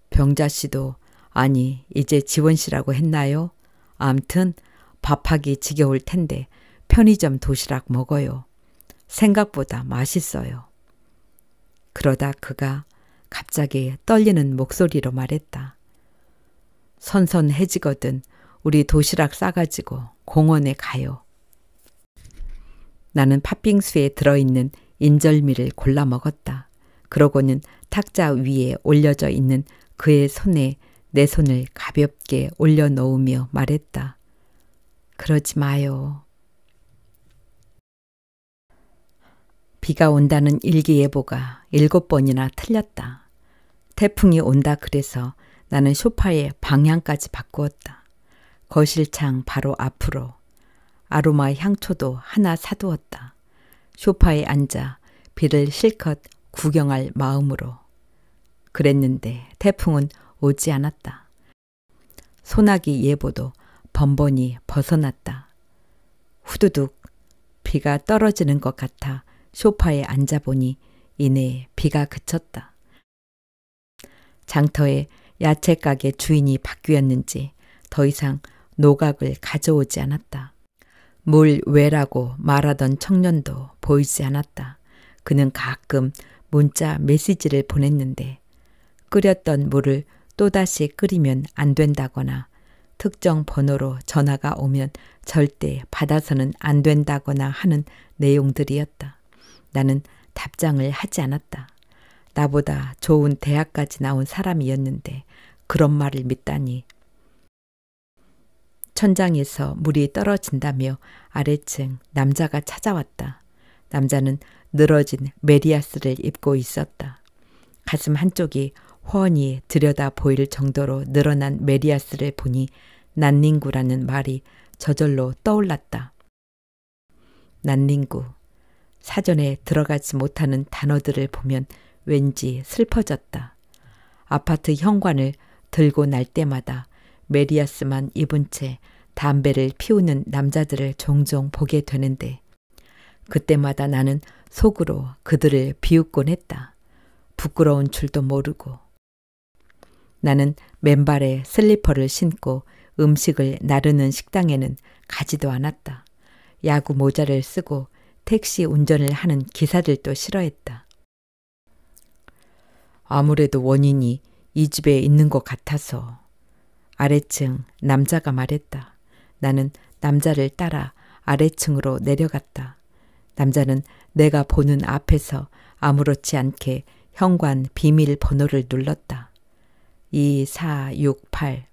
Speaker 2: 병자 씨도 아니 이제 지원 씨라고 했나요? 암튼 밥하기 지겨울 텐데 편의점 도시락 먹어요. 생각보다 맛있어요. 그러다 그가 갑자기 떨리는 목소리로 말했다. 선선해지거든 우리 도시락 싸가지고 공원에 가요. 나는 팥빙수에 들어있는 인절미를 골라 먹었다. 그러고는 탁자 위에 올려져 있는 그의 손에 내 손을 가볍게 올려놓으며 말했다. 그러지 마요. 비가 온다는 일기예보가 7번이나 틀렸다. 태풍이 온다 그래서 나는 소파의 방향까지 바꾸었다. 거실창 바로 앞으로. 아로마 향초도 하나 사두었다. 소파에 앉아 비를 실컷 구경할 마음으로. 그랬는데 태풍은 오지 않았다. 소나기 예보도 번번이 벗어났다. 후두둑 비가 떨어지는 것 같아 소파에 앉아보니 이내 비가 그쳤다. 장터에 야채가게 주인이 바뀌었는지 더 이상 노각을 가져오지 않았다. 물 외라고 말하던 청년도 보이지 않았다. 그는 가끔 문자 메시지를 보냈는데 끓였던 물을 또다시 끓이면 안 된다거나 특정 번호로 전화가 오면 절대 받아서는 안 된다거나 하는 내용들이었다. 나는 답장을 하지 않았다. 나보다 좋은 대학까지 나온 사람이었는데 그런 말을 믿다니. 천장에서 물이 떨어진다며 아래층 남자가 찾아왔다. 남자는 늘어진 메리아스를 입고 있었다. 가슴 한쪽이 훤히 들여다 보일 정도로 늘어난 메리아스를 보니 난닝구라는 말이 저절로 떠올랐다. 난닝구. 사전에 들어가지 못하는 단어들을 보면 왠지 슬퍼졌다. 아파트 현관을 들고 날 때마다 메리아스만 입은 채 담배를 피우는 남자들을 종종 보게 되는데 그때마다 나는 속으로 그들을 비웃곤 했다. 부끄러운 줄도 모르고. 나는 맨발에 슬리퍼를 신고 음식을 나르는 식당에는 가지도 않았다. 야구 모자를 쓰고 택시 운전을 하는 기사들도 싫어했다. 아무래도 원인이 이 집에 있는 것 같아서. 아래층 남자가 말했다. 나는 남자를 따라 아래층으로 내려갔다. 남자는 내가 보는 앞에서 아무렇지 않게 현관 비밀번호를 눌렀다. 2468.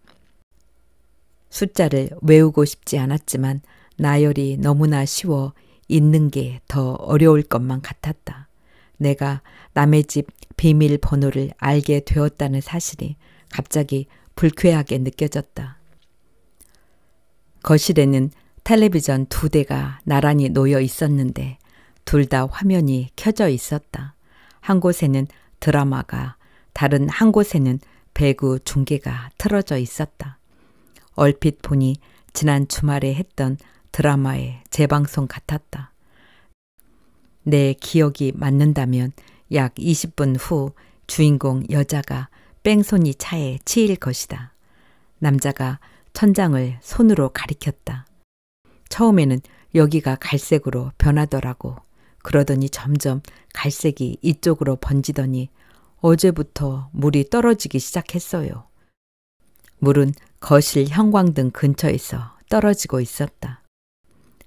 Speaker 2: 숫자를 외우고 싶지 않았지만 나열이 너무나 쉬워 읽는 게 더 어려울 것만 같았다. 내가 남의 집 비밀번호를 알게 되었다는 사실이 갑자기 불쾌하게 느껴졌다. 거실에는 텔레비전 2대가 나란히 놓여 있었는데 둘 다 화면이 켜져 있었다. 한 곳에는 드라마가, 다른 한 곳에는 배구 중계가 틀어져 있었다. 얼핏 보니 지난 주말에 했던 드라마의 재방송 같았다. 내 기억이 맞는다면 약 20분 후 주인공 여자가 뺑소니 차에 치일 것이다. 남자가 천장을 손으로 가리켰다. 처음에는 여기가 갈색으로 변하더라고. 그러더니 점점 갈색이 이쪽으로 번지더니 어제부터 물이 떨어지기 시작했어요. 물은 거실 형광등 근처에서 떨어지고 있었다.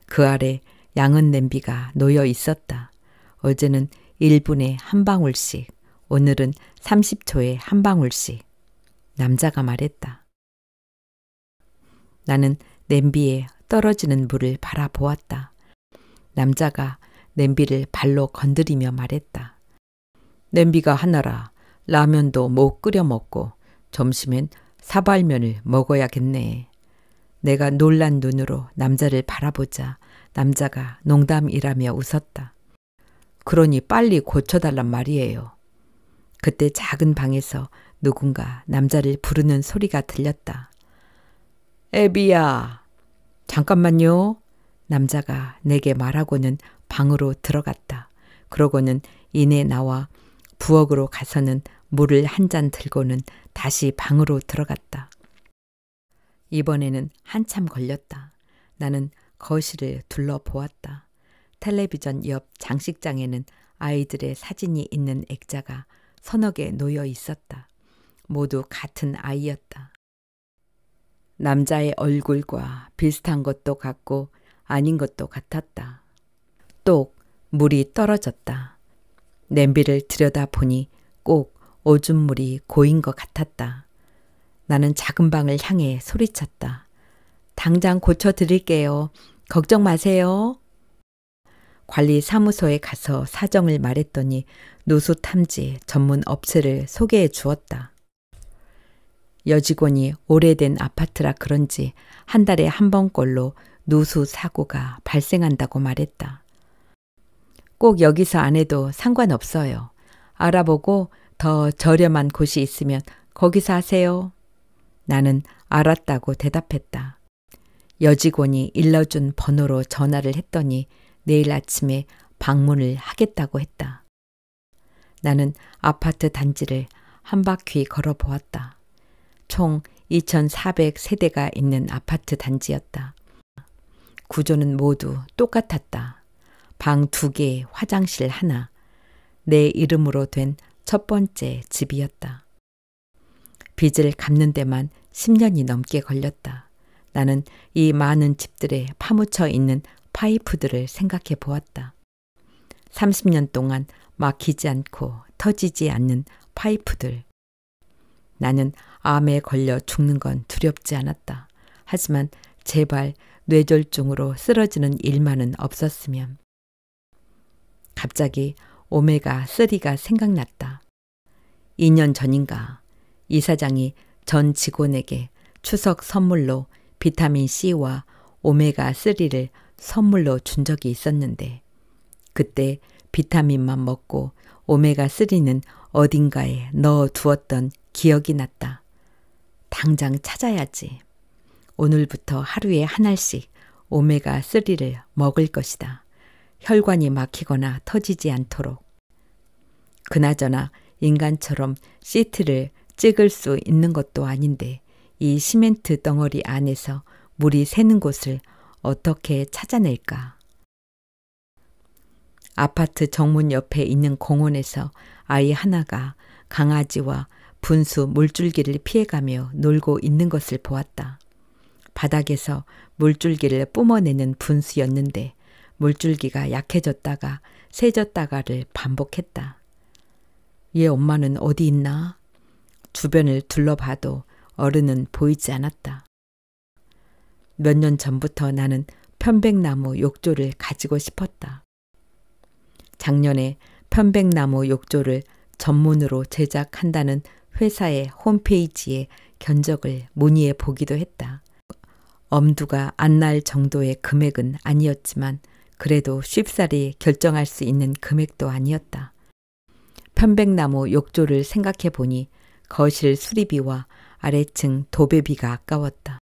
Speaker 2: 그 아래 양은 냄비가 놓여 있었다. 어제는 1분에 한 방울씩, 오늘은 30초에 한 방울씩. 남자가 말했다. 나는 냄비에 떨어지는 물을 바라보았다. 남자가 냄비를 발로 건드리며 말했다. 냄비가 하나라. 라면도 못 끓여 먹고 점심엔 사발면을 먹어야겠네. 내가 놀란 눈으로 남자를 바라보자 남자가 농담이라며 웃었다. 그러니 빨리 고쳐달란 말이에요. 그때 작은 방에서 누군가 남자를 부르는 소리가 들렸다. 애비야. 잠깐만요. 남자가 내게 말하고는 방으로 들어갔다. 그러고는 이내 나와 부엌으로 가서는 물을 한 잔 들고는 다시 방으로 들어갔다. 이번에는 한참 걸렸다. 나는 거실을 둘러보았다. 텔레비전 옆 장식장에는 아이들의 사진이 있는 액자가 서너 개 놓여 있었다. 모두 같은 아이였다. 남자의 얼굴과 비슷한 것도 같고 아닌 것도 같았다. 똑 물이 떨어졌다. 냄비를 들여다보니 꼭 오줌물이 고인 것 같았다. 나는 작은 방을 향해 소리쳤다. 당장 고쳐드릴게요. 걱정 마세요. 관리사무소에 가서 사정을 말했더니 누수탐지 전문 업체를 소개해 주었다. 여직원이 오래된 아파트라 그런지 한 달에 한 번꼴로 누수 사고가 발생한다고 말했다. 꼭 여기서 안 해도 상관없어요. 알아보고 더 저렴한 곳이 있으면 거기서 하세요. 나는 알았다고 대답했다. 여직원이 일러준 번호로 전화를 했더니 내일 아침에 방문을 하겠다고 했다. 나는 아파트 단지를 한 바퀴 걸어보았다. 총 2,400세대가 있는 아파트 단지였다. 구조는 모두 똑같았다. 방 2개, 화장실 하나. 내 이름으로 된 첫 번째 집이었다. 빚을 갚는 데만 10년이 넘게 걸렸다. 나는 이 많은 집들에 파묻혀 있는 파이프들을 생각해 보았다. 30년 동안 막히지 않고 터지지 않는 파이프들. 나는 암에 걸려 죽는 건 두렵지 않았다. 하지만 제발 뇌졸중으로 쓰러지는 일만은 없었으면. 갑자기 오메가3가 생각났다. 2년 전인가 이사장이 전 직원에게 추석 선물로 비타민C와 오메가3를 선물로 준 적이 있었는데 그때 비타민만 먹고 오메가3는 어딘가에 넣어두었던 기억이 났다. 당장 찾아야지. 오늘부터 하루에 한 알씩 오메가3를 먹을 것이다. 혈관이 막히거나 터지지 않도록. 그나저나 인간처럼 시트를 찍을 수 있는 것도 아닌데 이 시멘트 덩어리 안에서 물이 새는 곳을 어떻게 찾아낼까? 아파트 정문 옆에 있는 공원에서 아이 하나가 강아지와 분수 물줄기를 피해가며 놀고 있는 것을 보았다. 바닥에서 물줄기를 뿜어내는 분수였는데 물줄기가 약해졌다가 세졌다가를 반복했다. 얘 엄마는 어디 있나? 주변을 둘러봐도 어른은 보이지 않았다. 몇 년 전부터 나는 편백나무 욕조를 가지고 싶었다. 작년에 편백나무 욕조를 전문으로 제작한다는 회사의 홈페이지에 견적을 문의해 보기도 했다. 엄두가 안 날 정도의 금액은 아니었지만 그래도 쉽사리 결정할 수 있는 금액도 아니었다. 편백나무 욕조를 생각해 보니 거실 수리비와 아래층 도배비가 아까웠다.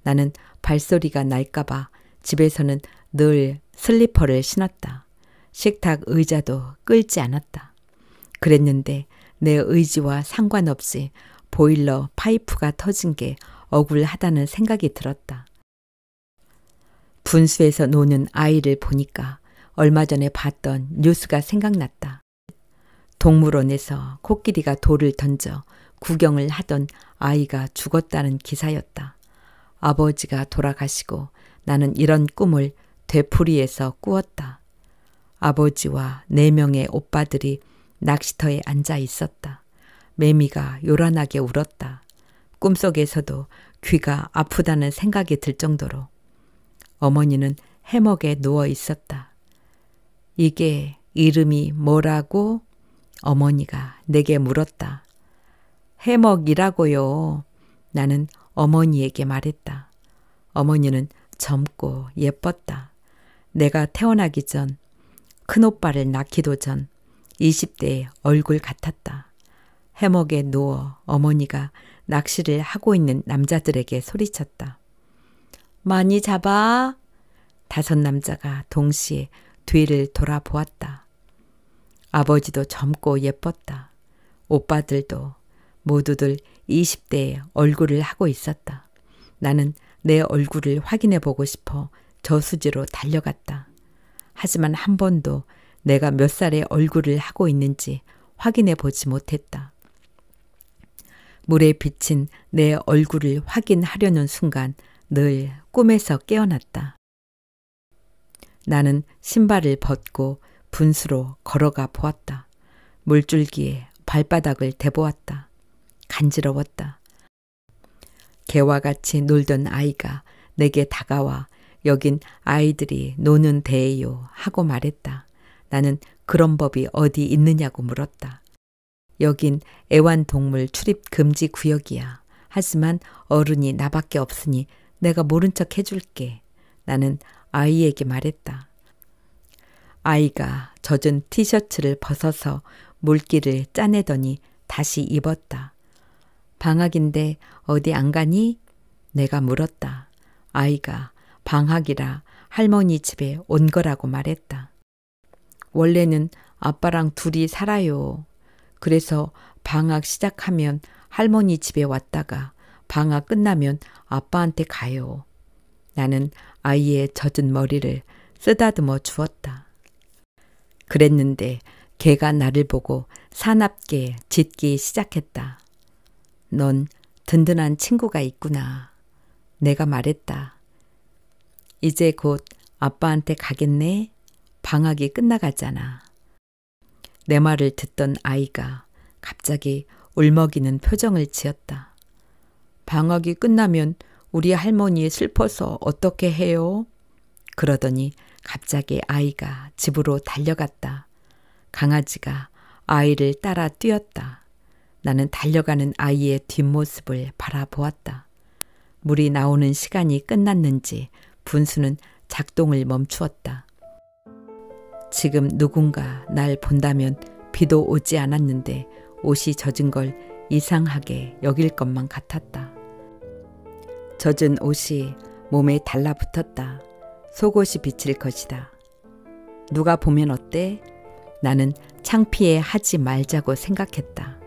Speaker 2: 나는 발소리가 날까봐 집에서는 늘 슬리퍼를 신었다. 식탁 의자도 끌지 않았다. 그랬는데 내 의지와 상관없이 보일러 파이프가 터진 게 억울하다는 생각이 들었다. 분수에서 노는 아이를 보니까 얼마 전에 봤던 뉴스가 생각났다. 동물원에서 코끼리가 돌을 던져 구경을 하던 아이가 죽었다는 기사였다. 아버지가 돌아가시고 나는 이런 꿈을 되풀이해서 꾸었다. 아버지와 4명의 오빠들이 낚시터에 앉아 있었다. 매미가 요란하게 울었다. 꿈속에서도 귀가 아프다는 생각이 들 정도로. 어머니는 해먹에 누워 있었다. 이게 이름이 뭐라고? 어머니가 내게 물었다. 해먹이라고요. 나는 어머니에게 말했다. 어머니는 젊고 예뻤다. 내가 태어나기 전, 큰오빠를 낳기도 전 20대의 얼굴 같았다. 해먹에 누워 어머니가 낚시를 하고 있는 남자들에게 소리쳤다. 많이 잡아. 5 남자가 동시에 뒤를 돌아보았다. 아버지도 젊고 예뻤다. 오빠들도 모두들 20대의 얼굴을 하고 있었다. 나는 내 얼굴을 확인해 보고 싶어 저수지로 달려갔다. 하지만 한 번도 내가 몇 살의 얼굴을 하고 있는지 확인해 보지 못했다. 물에 비친 내 얼굴을 확인하려는 순간 늘 꿈에서 깨어났다. 나는 신발을 벗고 분수로 걸어가 보았다. 물줄기에 발바닥을 대보았다. 간지러웠다. 개와 같이 놀던 아이가 내게 다가와 여긴 아이들이 노는 데예요 하고 말했다. 나는 그런 법이 어디 있느냐고 물었다. 여긴 애완동물 출입 금지 구역이야. 하지만 어른이 나밖에 없으니 내가 모른 척 해줄게. 나는 아이에게 말했다. 아이가 젖은 티셔츠를 벗어서 물기를 짜내더니 다시 입었다. 방학인데 어디 안 가니? 내가 물었다. 아이가 방학이라 할머니 집에 온 거라고 말했다. 원래는 아빠랑 둘이 살아요. 그래서 방학 시작하면 할머니 집에 왔다가 방학 끝나면 아빠한테 가요. 나는 아이의 젖은 머리를 쓰다듬어 주었다. 그랬는데 개가 나를 보고 사납게 짖기 시작했다. 넌 든든한 친구가 있구나. 내가 말했다. 이제 곧 아빠한테 가겠네? 방학이 끝나가잖아. 내 말을 듣던 아이가 갑자기 울먹이는 표정을 지었다. 방학이 끝나면 우리 할머니 슬퍼서 어떻게 해요? 그러더니 갑자기 아이가 집으로 달려갔다. 강아지가 아이를 따라 뛰었다. 나는 달려가는 아이의 뒷모습을 바라보았다. 물이 나오는 시간이 끝났는지 분수는 작동을 멈추었다. 지금 누군가 날 본다면 비도 오지 않았는데 옷이 젖은 걸 이상하게 여길 것만 같았다. 젖은 옷이 몸에 달라붙었다. 속옷이 비칠 것이다. 누가 보면 어때? 나는 창피해 하지 말자고 생각했다.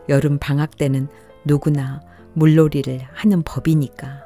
Speaker 2: 여름 방학 때는 누구나 물놀이를 하는 법이니까.